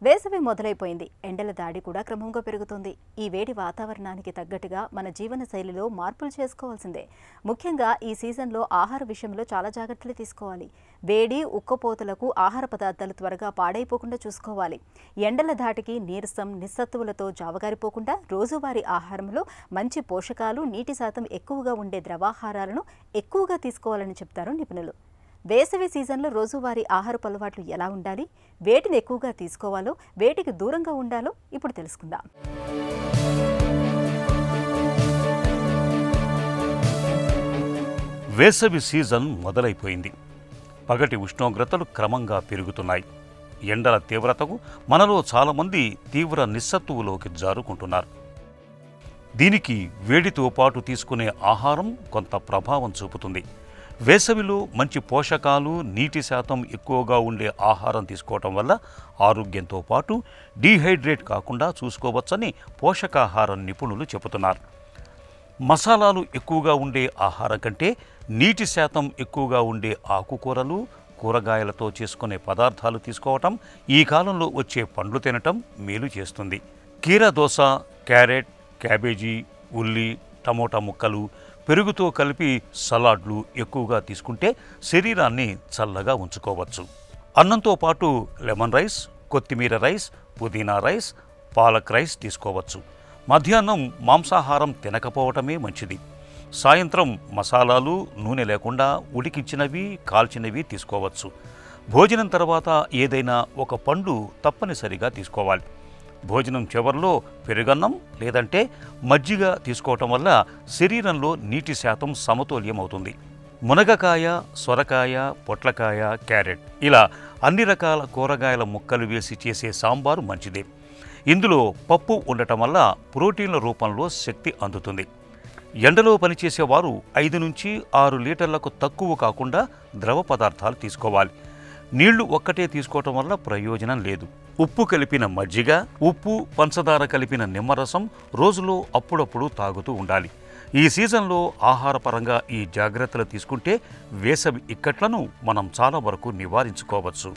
వేసవి మొదలైపోయింది. ఎండల దాడి కూడా క్రమంగా పెరుగుతుంది. ఈ వేడి వాతావరణానికి తగ్గట్టుగా మన జీవన శైలిలో మార్పులు చేసుకోవాల్సిందే. ముఖ్యంగా ఈ సీజన్లో ఆహార విషయంలో చాలా జాగ్రత్తలు తీసుకోవాలి. వేడి, ఉక్కపోతలకు ఆహార పదార్థాలు త్వరగా పాడైపోకుండా చూసుకోవాలి. ఎండల ధాటికి నీరసం, నిస్సత్తువులతో జావగారిపోకుండా రోజువారీ ఆహారంలో మంచి పోషకాలు, నీటి శాతం ఎక్కువగా ఉండే ద్రవాహారాలను ఎక్కువగా తీసుకోవాలని చెప్తారు నిపుణులు. వేసవి సీజన్లో రోజువారీ ఆహారపు అలవాట్లు ఎలా ఉండాలి, వేటిని ఎక్కువగా తీసుకోవాలో, వేటికి దూరంగా ఉండాలో ఇప్పుడు తెలుసుకుందాం. వేసవి సీజన్ మొదలైపోయింది. పగటి ఉష్ణోగ్రతలు క్రమంగా పెరుగుతున్నాయి. ఎండల తీవ్రతకు మనలో చాలామంది తీవ్ర నిస్సత్తువులోకి జారుకుంటున్నారు. దీనికి వేడితో పాటు తీసుకునే ఆహారం కొంత ప్రభావం చూపుతుంది. వేసవిలో మంచి పోషకాలు, నీటి శాతం ఎక్కువగా ఉండే ఆహారం తీసుకోవటం వల్ల ఆరోగ్యంతో పాటు డీహైడ్రేట్ కాకుండా చూసుకోవచ్చని పోషకాహార నిపుణులు చెబుతున్నారు. మసాలాలు ఎక్కువగా ఉండే ఆహారం కంటే నీటి శాతం ఎక్కువగా ఉండే ఆకుకూరలు, కూరగాయలతో చేసుకునే పదార్థాలు తీసుకోవటం, ఈ కాలంలో వచ్చే పండ్లు తినటం మేలు చేస్తుంది. కీరదోస, క్యారెట్, క్యాబేజీ, ఉల్లి, టమోటా ముక్కలు, పెరుగుతో కలిపి సలాడ్లు ఎక్కువగా తీసుకుంటే శరీరాన్ని చల్లగా ఉంచుకోవచ్చు. అన్నంతో పాటు లెమన్ రైస్, కొత్తిమీర రైస్, పుదీనా రైస్, పాలక్ రైస్ తీసుకోవచ్చు. మధ్యాహ్నం మాంసాహారం తినకపోవటమే మంచిది. సాయంత్రం మసాలాలు, నూనె లేకుండా ఉడికించినవి, కాల్చినవి తీసుకోవచ్చు. భోజనం తర్వాత ఏదైనా ఒక పండు తప్పనిసరిగా తీసుకోవాలి. భోజనం చివరిలో పెరుగన్నం లేదంటే మజ్జిగ తీసుకోవటం వల్ల శరీరంలో నీటి శాతం సమతుల్యం అవుతుంది. మునగకాయ, సొరకాయ, పొట్లకాయ, క్యారెట్ ఇలా అన్ని రకాల కూరగాయల ముక్కలు వేసి చేసే సాంబారు మంచిదే. ఇందులో పప్పు ఉండటం వల్ల ప్రోటీన్ల రూపంలో శక్తి అందుతుంది. ఎండలో పనిచేసేవారు 5 నుంచి 6 లీటర్లకు తక్కువ కాకుండా ద్రవ పదార్థాలు తీసుకోవాలి. నీళ్లు ఒక్కటే తీసుకోవటం వల్ల ప్రయోజనం లేదు. ఉప్పు కలిపిన మజ్జిగ, ఉప్పు, పంచదార కలిపిన నిమ్మరసం రోజులో అప్పుడప్పుడు తాగుతూ ఉండాలి. ఈ సీజన్లో ఆహారపరంగా ఈ జాగ్రత్తలు తీసుకుంటే వేసవి ఇక్కట్లను మనం చాలా వరకు నివారించుకోవచ్చు.